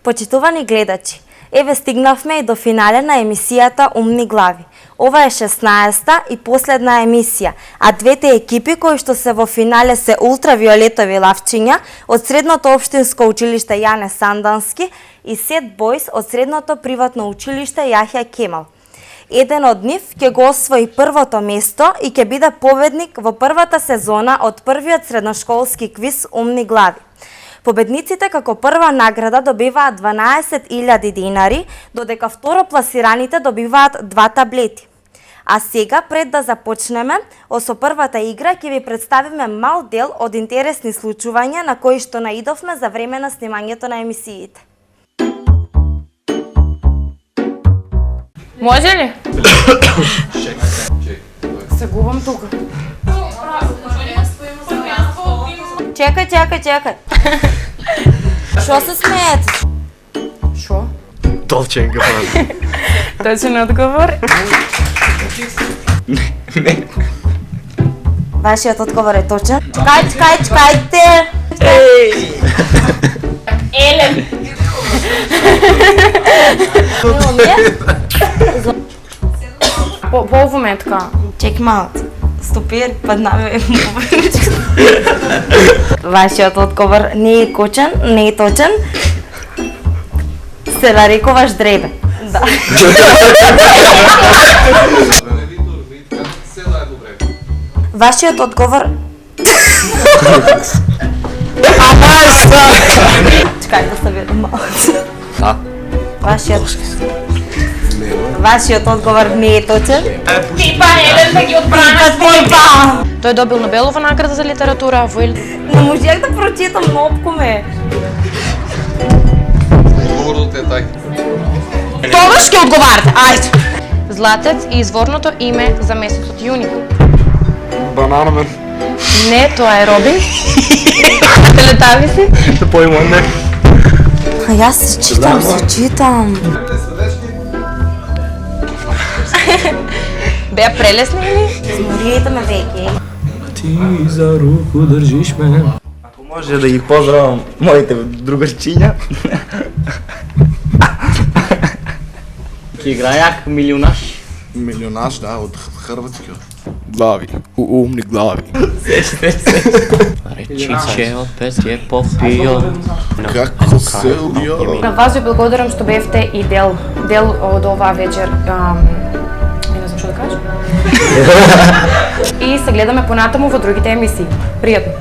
Почитувани гледачи, еве стигнавме и до финале на емисијата Умни глави. Ова е 16-та и последна емисија, а двете екипи кои што се во финале се ултравиолетови лавчиња од Средното општинско училиште Јане Сандански и Сет Бойс од Средното приватно училиште Јахја Кемал. Еден од нив ќе го освои првото место и ќе биде победник во првата сезона од првиот средношколски квиз Умни глави. Победниците како прва награда добиваат 12.000 динари, додека второпласираните добиваат 2 таблети. А сега, пред да започнеме, со првата игра ќе ви представиме мал дел од интересни случувања на кои што наидовме за време на снимањето на емисиите. Може ли? Се губам тука. Чекај. Шо се смеете? Шо? Толчен гаван. Точен одговор. Не. Вашиот одговор е точен. Чекајте! Елен. По овоме така. Чек малку. Стопир, паднаме победничката. Вашиот одговор не е точен. Се нарекуваш дребе. Да. Вашиот одговор... Чекај да се видам малку. Вашиот одговор не е точен. Пипа, Елен да ги отбрана. Тој добил Нобелова награда за литература во Не можех да прочитам, нопко ме. Одговорот е тај. Тогаш ќе одговарате, ајде. Златец и изворното име за месецот јуни. Бананамен. Не, тоа е Робин. Телетави си. Да појмам не. А јас се читам. Беа прелесни или? Смориете ме веќе. Ти за руку држиш ме. Ако може да ги поздравам моите другарчиња. Ќе играјах милионаш. Милионаш, да, од хрватскиот. Глави, умни глави. Речи, че опет е попио. Како се убио? На вас ви благодарам што бевте и дел од оваа вечер. Не знам што да кажам. И се гледаме понатаму во другите емисии. Пријатно.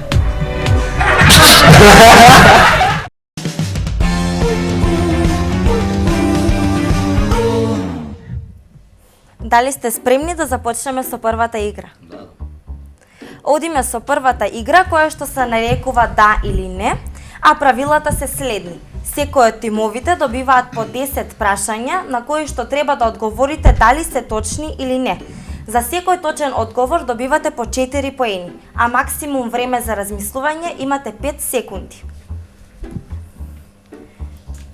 Дали сте спремни да започнеме со првата игра? Да. Одиме со првата игра која што се нарекува да или не, а правилата се следни. Секој од тимовите добиваат по 10 прашања на кои што треба да одговорите дали се точни или не. За секој точен одговор добивате по 4 поени, а максимум време за размислување имате 5 секунди.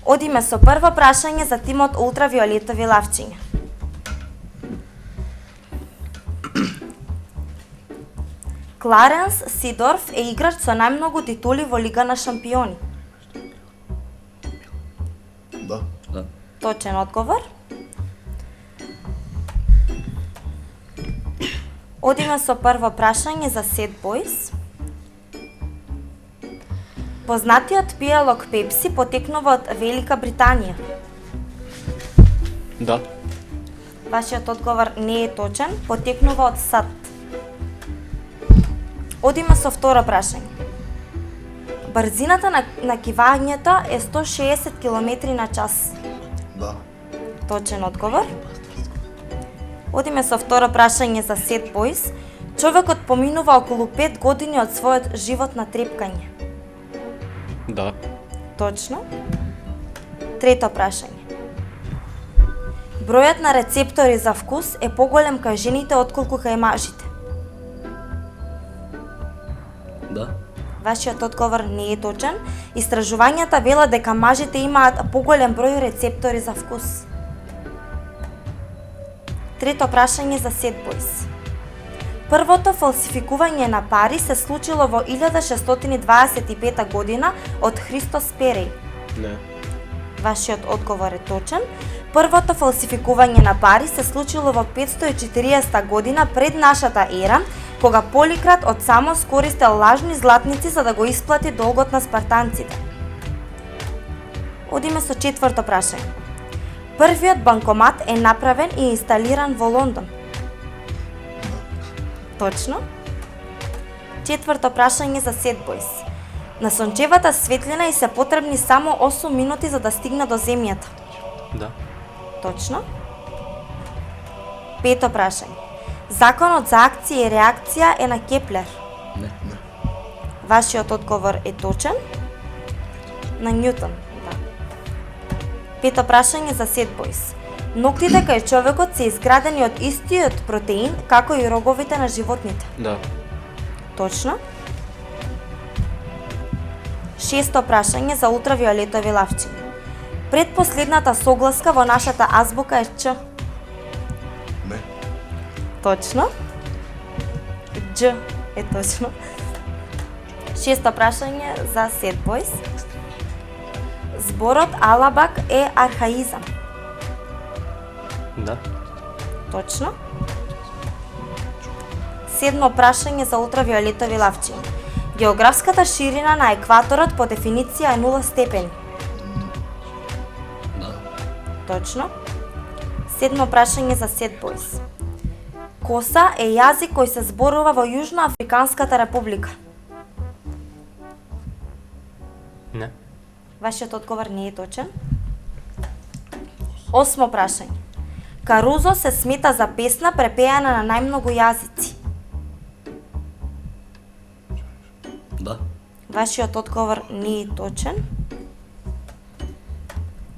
Одиме со прво прашање за тимот ултравиолетови лавчиња. Кларенс Сидорф е играч со најмногу титули во Лига на шампиони. Да. Точен одговор. Одиме со прво прашање за Сет Бойс. Познатиот пијалок Пепси потекнува од Велика Британија. Да. Вашиот одговор не е точен, потекнува од САД. Одиме со второ прашање. Брзината на кивањето е 160 км на час. Да. Точен одговор. Одиме со второ прашање за Сет Бойс. Човекот поминува околу 5 години од својот живот на трепкање. Да. Точно. Трето прашање. Бројот на рецептори за вкус е поголем кај жените отколку кај мажите. Да. Вашиот одговор не е точен. Истражувањата велат дека мажите имаат поголем број рецептори за вкус. Трето прашање за Сет Бойс. Првото фалсификување на пари се случило во 1625 година од Христос Переј. Не. Вашиот одговор е точен. Првото фалсификување на пари се случило во 540 година пред нашата ера, кога Поликрат од Самос користел лажни златници за да го исплати долгот на спартанците. Одиме со четврто прашање. Првиот банкомат е направен и инсталиран во Лондон. Точно. Четврто прашање за Сет Бойс. На сончевата светлина и се потребни само 8 минути за да стигне до земјата. Да. Точно. Пето прашање. Законот за акција и реакција е на Кеплер. Не. Вашиот одговор е точен. На Њутон. Да. Пето прашање за Сет Бойс. Ноктите кај човекот се изградени од истиот протеин како и роговите на животните. Да. Точно. Шесто прашање за ултравиолетови лавчиња. Предпоследната согласка во нашата азбука е Ч. Не. Точно. Дж е точно. Шесто прашање за Сет Бойс. Зборот алабак е архаизам. Да. Точно. Седмо прашање за ултравиолетови лавчиња. Географската ширина на екваторот по дефиниција е 0 степени. Да. Точно. Седмо прашање за Сет Бойс. Коса е јазик кој се зборува во Јужноафриканската република. Не. Вашиот одговор не е точен. Осмо прашање. Карузо се смета за песна препеана на најмногу јазици. Да. Вашиот одговор не е точен.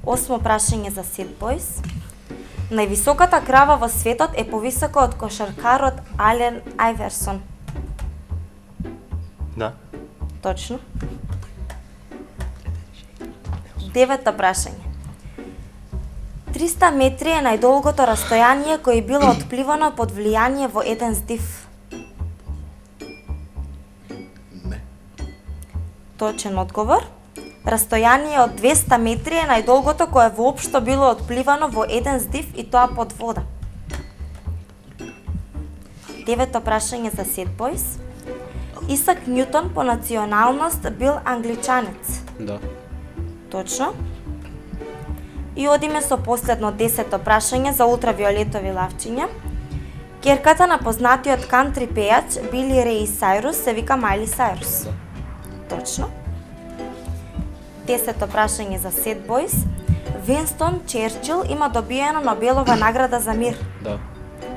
Осмо прашање за Сет Бойс. Највисоката крава во светот е повисока од кошаркарот Ален Ајверсон. Да. Точно. Девето прашање. 300 метри е најдолгото растојание кој било отпливано под влијание во еден здив. Не. Точен одговор. Растојание од 200 метри е најдолгото кое воопшто било отпливано во еден здив и тоа под вода. Девето прашање за Сет Бойс. Исак Њутон по националност бил англичанец. Да. Точно. И одиме со последно 10-то прашање за ултравиолетови лавчиња. Ќерката на познатиот кантри пејач Били Реј Сайрус се вика Мајли Сайрус. Да. Точно. 10-то прашање за Сет Бойс. Винстон Черчил има добиено Нобелова награда за мир. Да.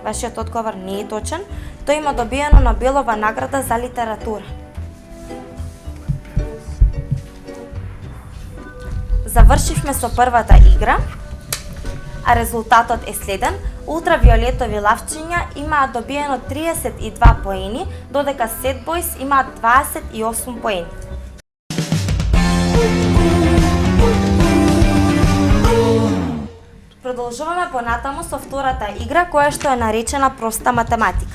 Вашиот одговор не е точен. Тој има добиено Нобелова награда за литература. Завршивме со првата игра, а резултатот е следен. Ултравиолетови лавчиња имаат добиено 32 поени, додека Сет Бойс имаат 28 поени. Продолжуваме понатаму со втората игра, која што е наречена проста математика.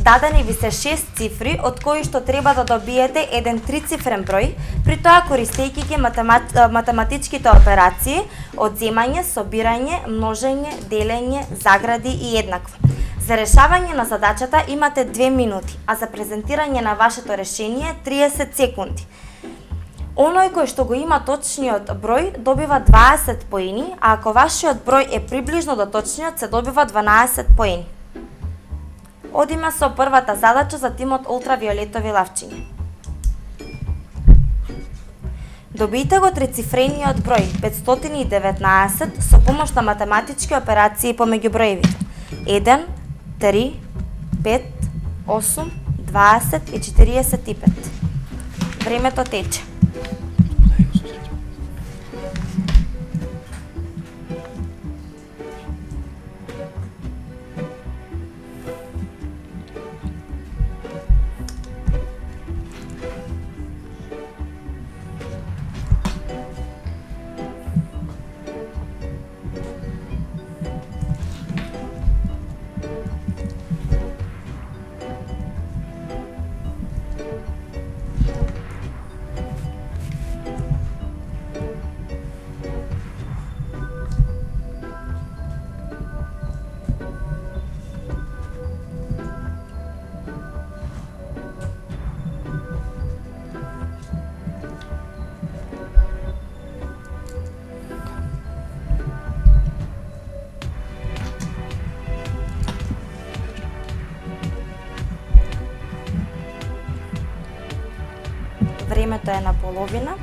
Дадени ви се 6 цифри, од кои што треба да добиете еден трицифрен број, при тоа користејќи ги математичките операции, одземање, собирање, множење, делење, загради и еднакво. За решавање на задачата имате 2 минути, а за презентирање на вашето решение 30 секунди. Оној кој што го има точниот број добива 20 поени, а ако вашиот број е приближно до точниот се добива 12 поени. Одиме со првата задача за тимот ултравиолетови лавчиња. Добијте го трицифрениот број 519 со помош на математички операции помеѓу броевите 1, 3, 5, 8, 20 и 45. Времето тече. Времето е на половина,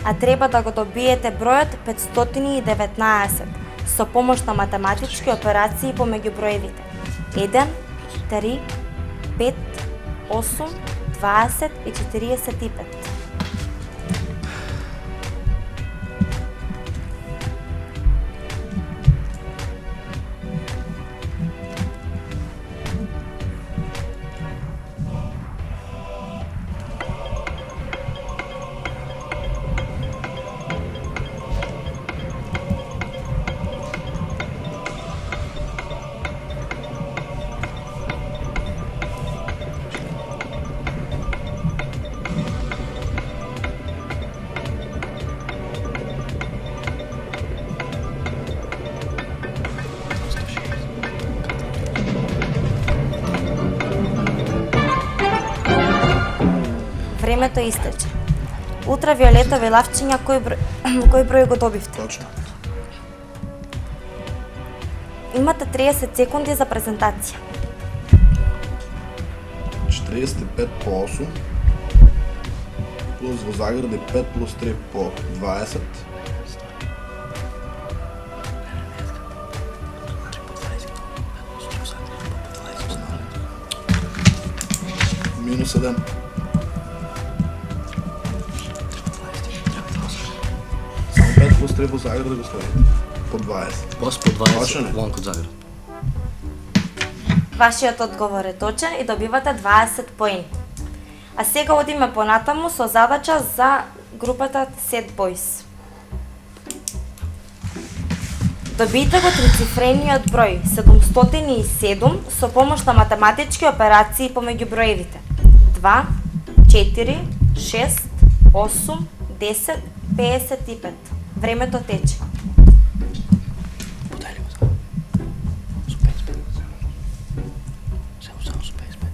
а треба да го добиете бројот 519 со помош на математички операции помеѓу броевите 1, 3, 5, 8, 20 и 45. Времето истече. Ултравиолетови лавчиња, кој број го добивте? Точно. Имате 30 секунди за презентација. 45 по 8 плюс во загради 5 плюс 3 по 20 минус 1 само 5 плюс 3 по загради го стави по 20 После по 20 Точно ли? Ланко Загреб. Вашиот одговор е точен и добивате 20 поени. А сега одиме понатаму со задача за групата Set Boys. Добиете го трицифрениот број 707 со помош на математички операции помеѓу броевите 2, 4, 6, 8, 10, 55. Времето тече. Подай ли го за? Со 55. Само со 55.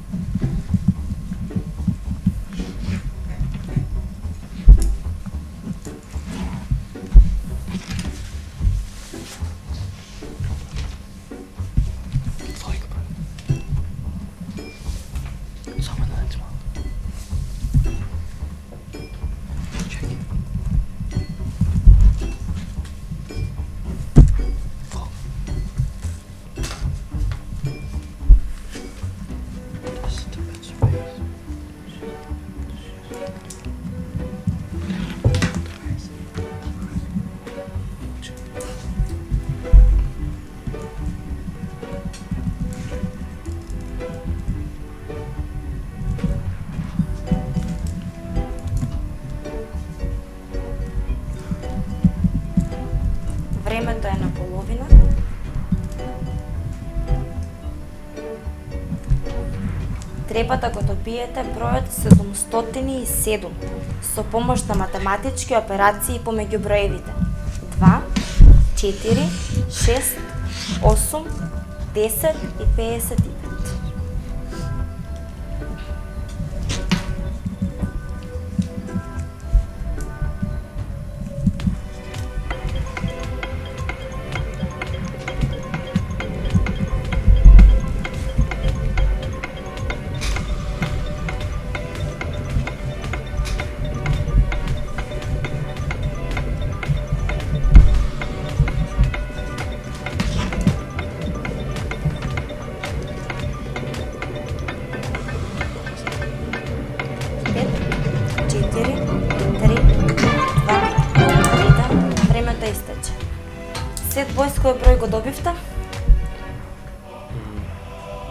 Двойка, брат. Само една децималка. Чекай. Времето е на половина. Треба да го добиете бројот 707 со помош на математички операции помеѓу броевите 2, 4, 6, 8, 10 и 55. Сет Бойс, кој број го добивте?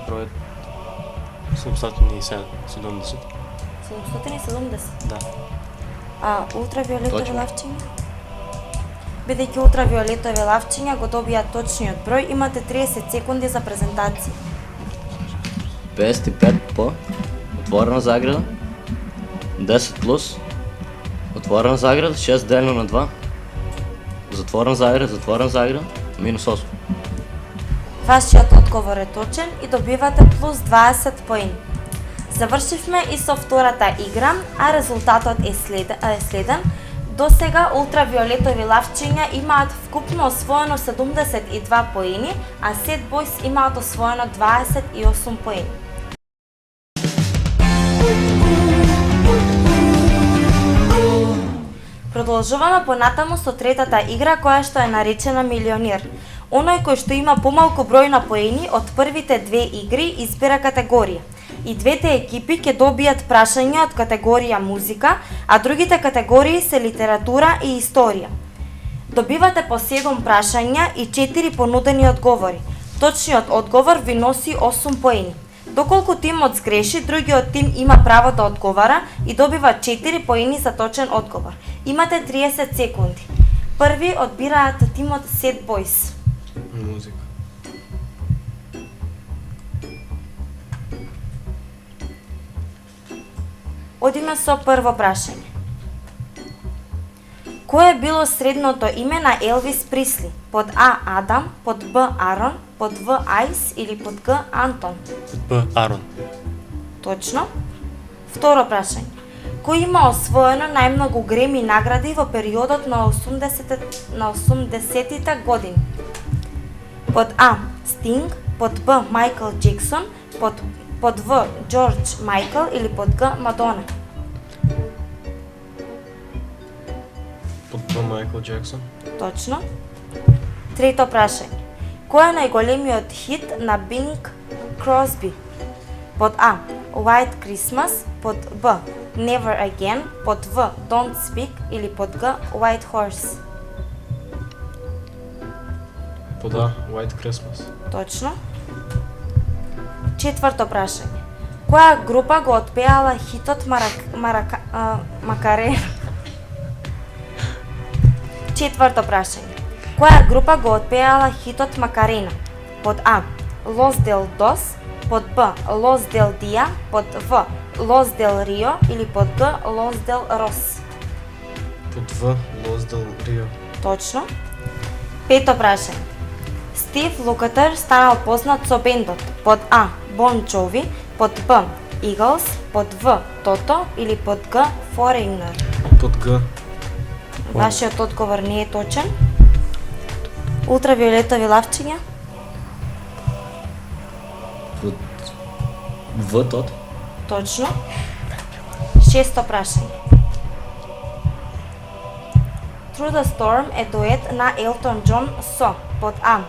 Бројот 770. 770? Да. А ултравиолетови Точно. лавчиња? Бидејќи ултравиолетови лавчиња го добија точниот број, имате 30 секунди за презентација. 55 по отворена заграда 10 плюс отворена заграда 6 делено на 2 затворена заграда минус 8. Вашиот одговор е точен и добивате плюс 20 поени. Завршивме и со втората игра, а резултатот е следен. До сега ултравиолетови лавчиња имаат вкупно освоено 72 поени, а Сет Бойс имаат освоено 28 поени. Продолжуваме понатаму со третата игра која што е наречена Милионер. Оној кој што има помалку број на поени од првите две игри избира категорија. И двете екипи ќе добијат прашања од категорија музика, а другите категории се литература и историја. Добивате по 7 прашања и 4 понудени одговори. Точниот одговор ви носи 8 поени. Доколку тимот сгреши, другиот тим има право да одговара и добива 4 поени за точен одговор. Имате 30 секунди. Први одбираат тимот Sad Boys. Музика. Одиме со прво прашање. Кое е било средното име на Елвис Присли? Под А. Адам, под Б. Арон, под В. Айс или под Г. Антон? Б. Арон. Точно. Второ прашање. Кој има освоено најмногу Греми награди во периодот на 80-тите години? Под А. Стинг, под Б. Майкл Джексон, под В. Джордж Майкл или под Г. Мадона? Под Б. Майкл Джексон. Точно. Трето прашање. Кој е најголемиот хит на Бинг Кросби? Под А. White Christmas, под Б. Never Again, под В. Don't Speak или под Г. White Horse? Под А. White Christmas. Точно. Четврто прашање. Која група го отпеала хитот Макарена? Четврто прашање. Која група го отпеала хитот Макарена? Под А. Los del Dos, под Б. Los del Dia, под В. Los del Rio или под Г. Los del Ros? Под В. Los del Rio. Точно. Пето прашање. Стив Лукатер станал познат со бендот под А. Bon Jovi, под Б. Eagles, под В. Toto или под Г. Foreigner? Под Г. Вашиот одговор не е точен. Ултравиолетови лавчиња? Под В. Тот. Точно. Шесто прашање. Through the Storm е дует на Елтон Џон со под А.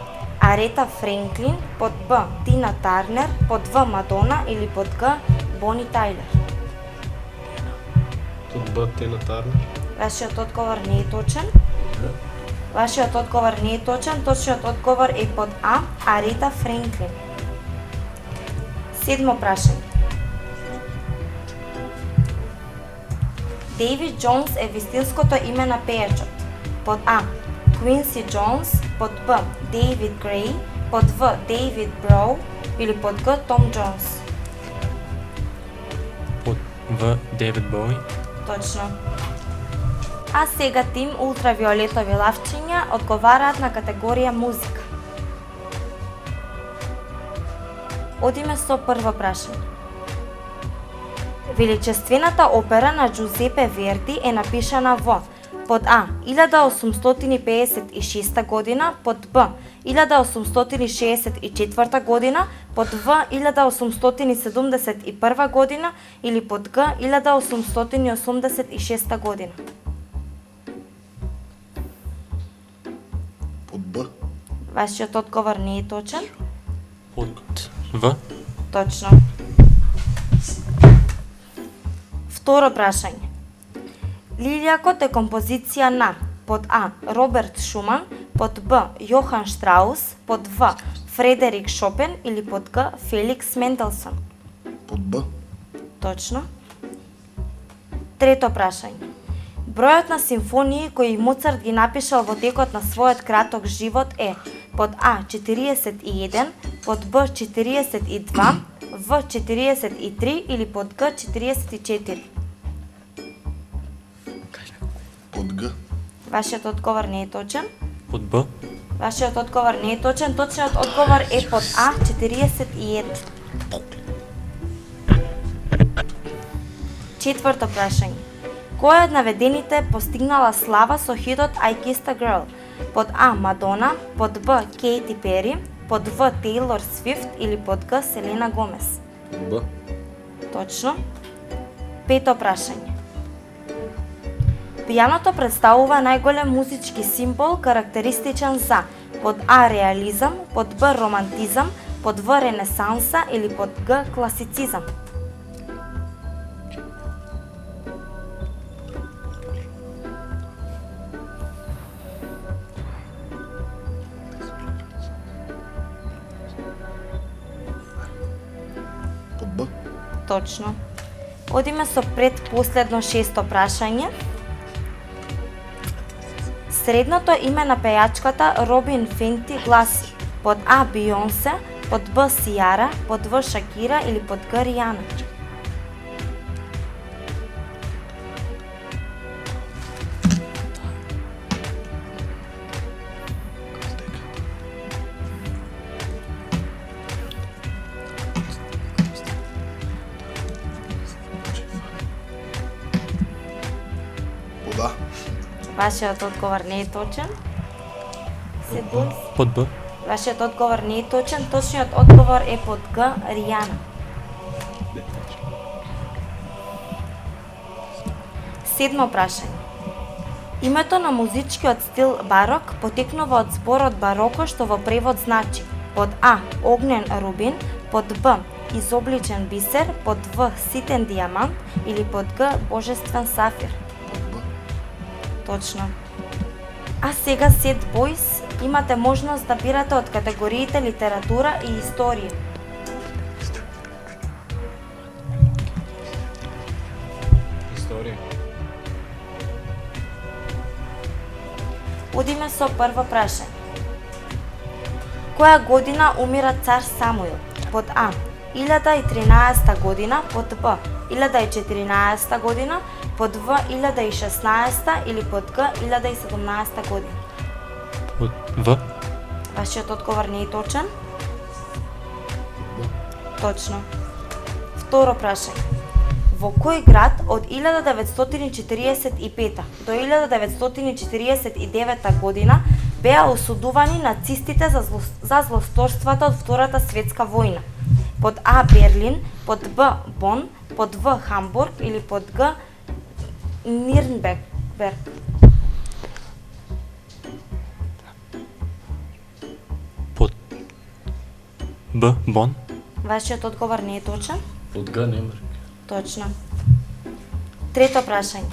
Арета Френклин, под Б. Тина Тарнер, под В. Мадона или под Г. Бони Тайлер? Под Б. Тина Тарнер. Вашиот одговор не е точен. Вашиот одговор не е точен. Точниот одговор е под А. Арета Френклин. Седмо прашање. Дейвид Джонс е вистинското име на пејачот. Под А. Квинси Джонс, под Б. Дейвид Грей, под В. Дейвид Броу или под Г. Том Джонс? Под В. Дейвид Боуи. Точно. А сега тим ултравиолетови лавчиња одговараат на категорија музика. Одиме со прво прашање. Величествената опера на Джузепе Верди е напишана во под А. 1856 година, под Б. 1864 година, под В. 1871 година или под Г. 1886 година? Под Б. Вашиот одговор не е точен. Под В. Точно. Второ прашање. Лилјакот е композиција на под А. Роберт Шуман, под Б. Јохан Штраус, под В. Фредерик Шопен или под Г. Феликс Менделсон? Под Б. Точно. Трето прашање. Бројот на симфонии кои Моцарт ги напишал во текот на својот краток живот е под А. 41, под Б. 42, В. 43 или под Г. 44? Под Г. Вашиот одговор не е точен. Под Б. Вашиот одговор не е точен. Точниот одговор е под А. 41. Четврто прашање. Која од наведените постигнала слава со хитот I Kissed a Girl? Под А. Мадона, под Б. Кейти Пери, под В. Тейлор Свифт или под Г. Селена Гомес? Б. Точно. Пето прашање. Пијаното представува најголем музички символ карактеристичен за под А реализам, под Б романтизам, под В ренесанса или под Г класицизам. Под Б. Точно. Одиме со предпоследно шесто прашање. Средното име на пејачката Робин Фенти гласи под А Бионсе, под Б Сијара, под В Шакира или под Г Ријана. Под А. Вашиот одговор не е точен. Се бојс. Под Б. Вашиот одговор не е точен. Точниот одговор е под Г Ријана. Седмо прашање. Името на музичкиот стил барок потекнува од зборот бароко, што во превод значи под А огнен рубин, под Б изобличен бисер, под В ситен дијамант или под Г божествен сафир. Точно. А сега Сет Бойс имате можност да бирате од категориите литература и историја. Историја. Одиме со прво прашање. Која година умира цар Самуил? Под А 1013 година, под Б 1014 година, под В 1016 или под Г 1017 година. Под В. Вашиот одговор не е точен? Точно. Второ прашање. Во кој град од 1945 до 1949 година беа осудувани нацистите за злосторствата од Втората светска војна? Под А Берлин, под Б Бон, под В Хамбург или под Г Нирнберг. Под Б Бон. Вашиот одговор не е точен? Под Г Немрек. Точно. Трето прашање.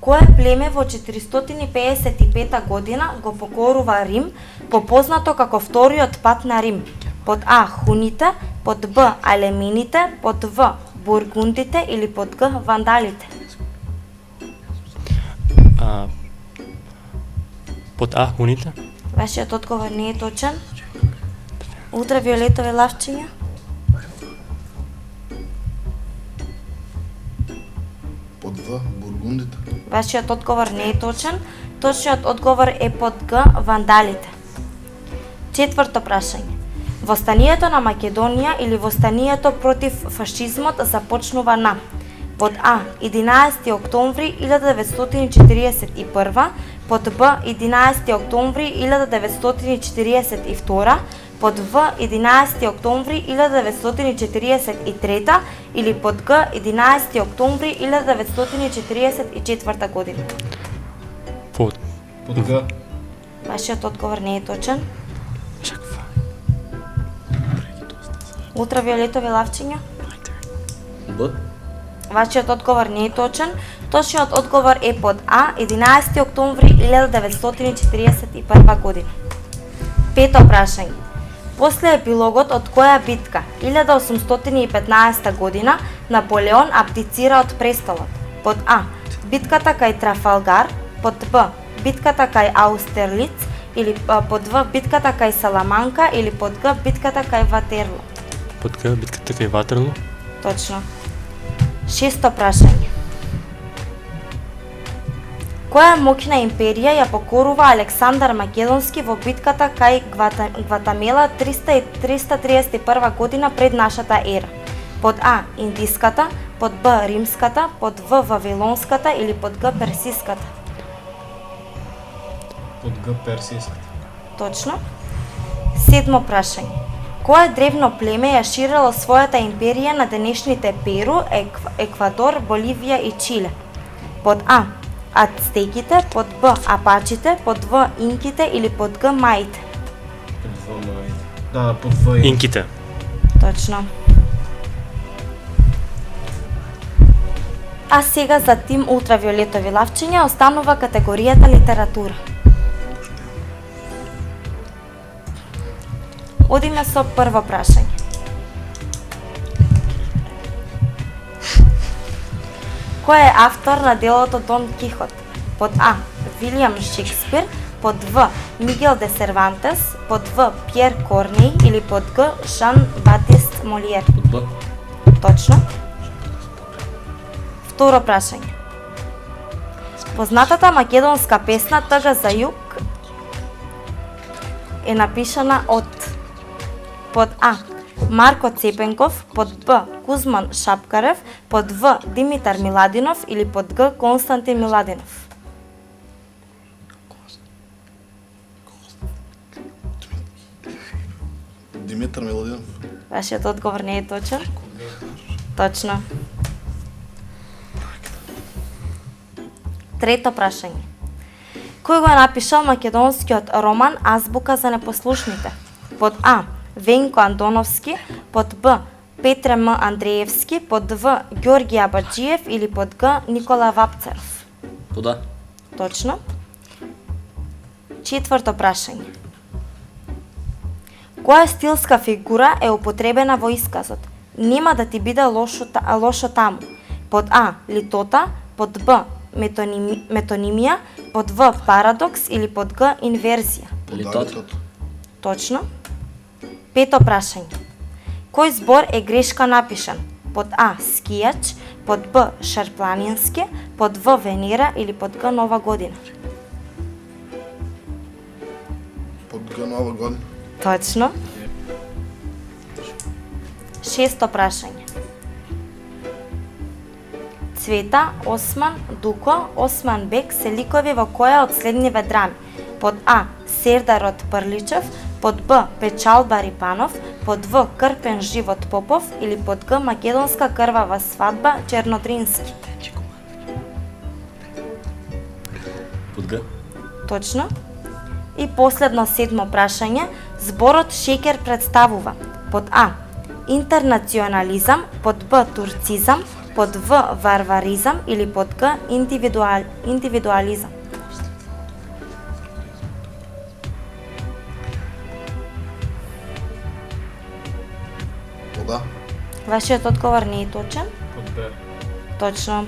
Кое племе во 455 година го покорува Рим, попознато како вториот пат на Рим? Под А хуните, под Б алемините, под В бургундите или под Г вандалите? Под А хуните. Вашиот одговор не е точен. Ултравиолетови лавчиња. Под В бургундите. Вашиот одговор не е точен. Точниот одговор е под Г вандалите. Четврто прашање. Востанието на Македонија или востанието против фашизмот започнува на под А 11 октомври 1941, под Б 11 октомври 1942, под В 11 октомври 1943 или под Г 11 октомври 1944 година. Под Г. Вашиот одговор не е точен. Ултравиолетови лавчиња. Б. Вашиот одговор не е точен. Точниот одговор е под А 11 октомври 1941 година. Пето прашање. После епилогот од која битка 1815 година Наполеон абдицира од престолот? Под А битката кај Трафалгар, под Б битката кај Аустерлиц или под В битката кај Саламанка или под Г битката кај Ватерло? Под Г битката кај Ватерло. Точно. Шесто прашање. Која моќна империја ја покорува Александар Македонски во битката кај Гватамела 331 година пред нашата ера? Под А индиската, под Б римската, под В вавилонската или под Г персиската? Под Г персиската. Точно. Седмо прашање. Кое древно племе ја ширело својата империја на денешните Перу, Еквадор, Боливија и Чиле? Под А. Ацтеките, под Б. Апачите, под В. Инките или под Г. Маите. Да, под В. Инките. Точно. А сега за тим ултравиолетови лавчиња останува категоријата литература. Одиме со прво прашање. Кој е автор на делото Дон Кихот? Под А. Вилијам Шекспир, под В. Мигел де Сервантес, под В. Пјер Корнеј или под Г. Жан Батист Молиер. Под Б. Точно. Второ прашање. Познатата македонска песна Тъга за југ е напишана од под А. Марко Цепенков, под Б. Кузман Шапкарев, под В. Димитар Миладинов или под Г. Константин Миладинов. Димитар Миладинов. Вашиот одговор не е точен? Точно. Трето прашање. Кој го е напишал македонскиот роман Азбука за непослушните? Под А. Венко Антоновски, под Б. Петре М. Андреевски, под В. Ѓорги Абаджиев или под Г. Никола Вапцаров. Под А. Точно. Четврто прашање. Која стилска фигура е употребена во исказот? Нема да ти биде лошо таму. Под А. Литота, под Б. Метонимија, под В. Парадокс или под Г. Инверзија. Литот. Точно. Пето прашање. Кој збор е грешка напишан? Под А. Скијач, под Б. Шарпланински, под В. Венера или под Г. Нова година. Под Г Нова година. Точно. Шесто прашање. Цвета, Осман, Дуко, Осман Бек се ликови во која од следниве драми? Под А. Сердарот Прличев, под Б. Печалба Рипанов, под В. Крпен живот Попов или под Г. Македонска крвава свадба Чернодринсер. Под Г. Точно. И последно седмо прашање, зборот шеќер представува под А. Интернационализам, под Б. Турцизам, под В. Варваризам или под Г. Индивидуализам. Под А. Вашиот одговор не е точен? Под Б. Точно.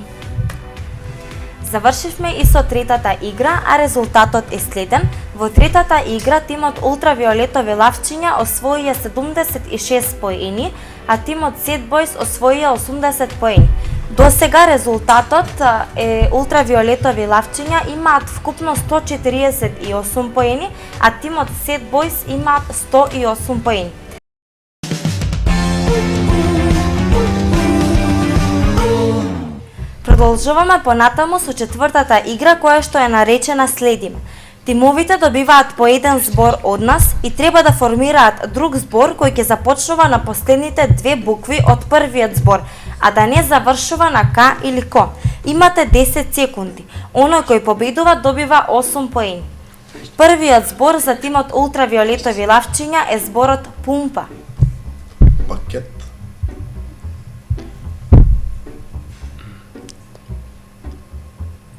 Завршивме и со третата игра, а резултатот е следен. Во третата игра тимот ултравиолетови лавчиња освоија 76 поени, а тимот Сет Бойс освоија 80 поени. До сега резултатот е ултравиолетови лавчиња имаат вкупно 148 поени, а тимот Сет Бойс имаат 108 поени. Продолжуваме понатаму со четвртата игра која што е наречена Следиме. Тимовите добиваат по еден збор од нас и треба да формираат друг збор кој ќе започнува на последните две букви од првиот збор, а да не завршува на К или Ко. Имате 10 секунди. Оној кој победува добива 8 поени. Првиот збор за тимот ултравиолетови лавчиња е зборот пумпа. Пакет.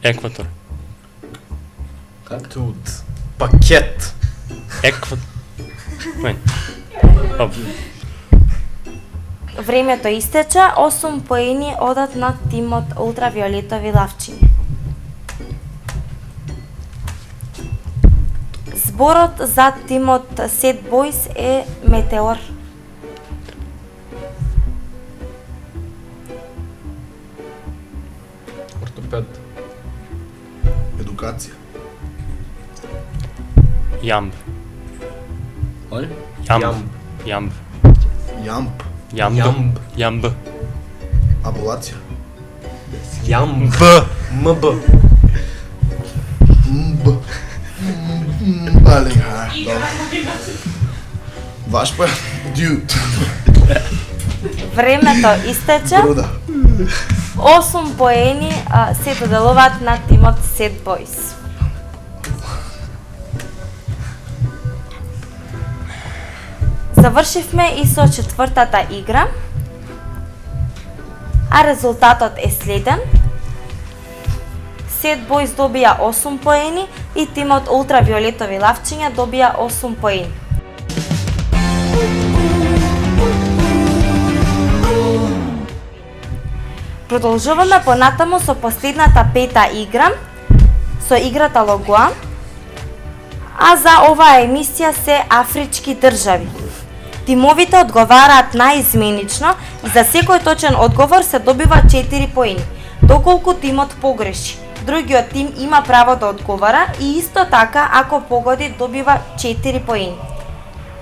Екватор. Как? Тут. Пакет. Екватор. Времето истече, 8 поени одат на тимот ултравиолетови лавчиња. Зборот за тимот Сет Бойс е метеор. Ортопед. Едукација. Јамб. Оле? Јамб. Јамб. Јамп. Јамб. Јамб. Јамб. Аболација. Јамб. МБ. Мб. Балинг. Ваш па. Дют. Времето истече. Бруда. 8 поени се доделуваат на тимот Sad Boys. Завршивме и со четвртата игра, а резултатот е следен. Sad Boys добија 8 поени и тимот Ултравиолетови лавчиња добија 8 поени. Продолжуваме понатаму со последната пета игра, со играта Логоа, а за оваа емисија се афрички држави. Тимовите одговараат наизменично и за секој точен одговор се добива 4 поени. Доколку тимот погреши, другиот тим има право да одговара и исто така ако погоди добива 4 поени.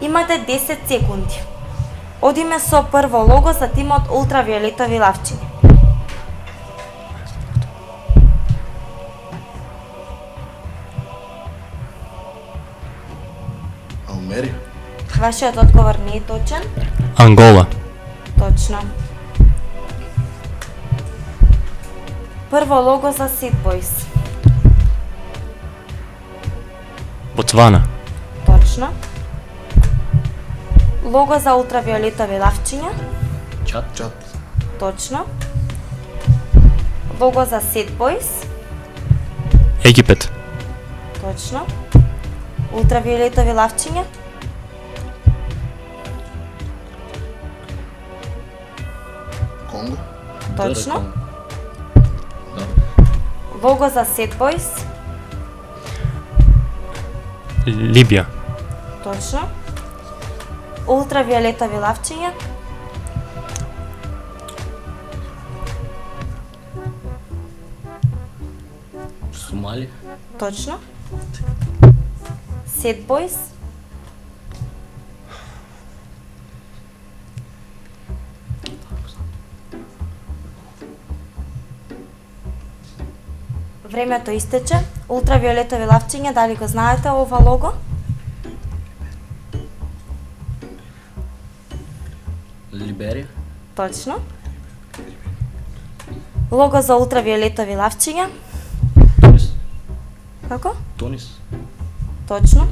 Имате 10 секунди. Одиме со прво лого за тимот Ултравиолетови лавчиња. Алмерија. Вашиот одговор не е точен. Ангола. Точно. Прво лого за Sad Boys. Ботсвана. Точно. Лого за Ултравиолетови лавчиња. Чад. Точно. Лого за Sad Boys. Египет. Точно. Ултравиолетови лавчиња. Конго. Точно. Лого за Sad Boys. Либија. Точно. Ултравиолетови лавчиња. Сомалија. Точно. Sad Boys. Времето истече. Ултравиолетови лавчиња, дали го знаете ова лого? Либерија. Точно. Лого за Ултравиолетови лавчиња. Тунис. Како? Тунис. Точно.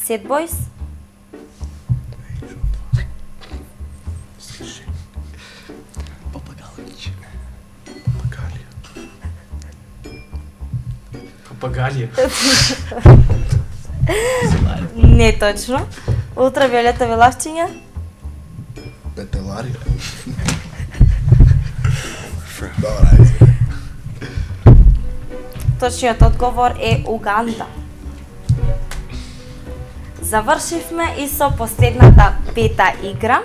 Sad Boys. Пагалија. Не точно. Ултравиолетови лавчиња. Петеларија. Добра, ајде. Точниот одговор е Уганда. Завршивме и со последната пета игра.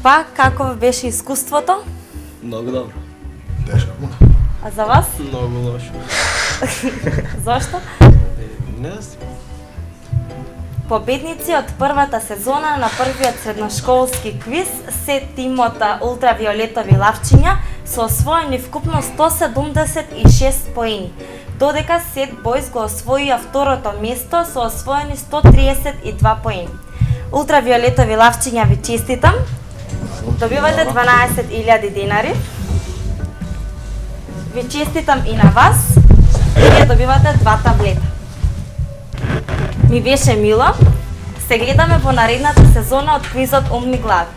Па, како беше искуството? Многу добро. Тешко му. А за вас? Многу лошо. Зошто? Не знам. Победници од првата сезона на првиот средношколски квиз се тимот Ултравиолетови лавчиња со освоени вкупно 176 поени, додека Sad Boys го освоија второто место со освоени 132 поени. Ултравиолетови лавчиња ви честитам. Добивате 12.000 денари. Ви честитам и на вас. Вие добивате 2 таблета. Ми беше мило. Се гледаме во наредната сезона од квизот Умни глави.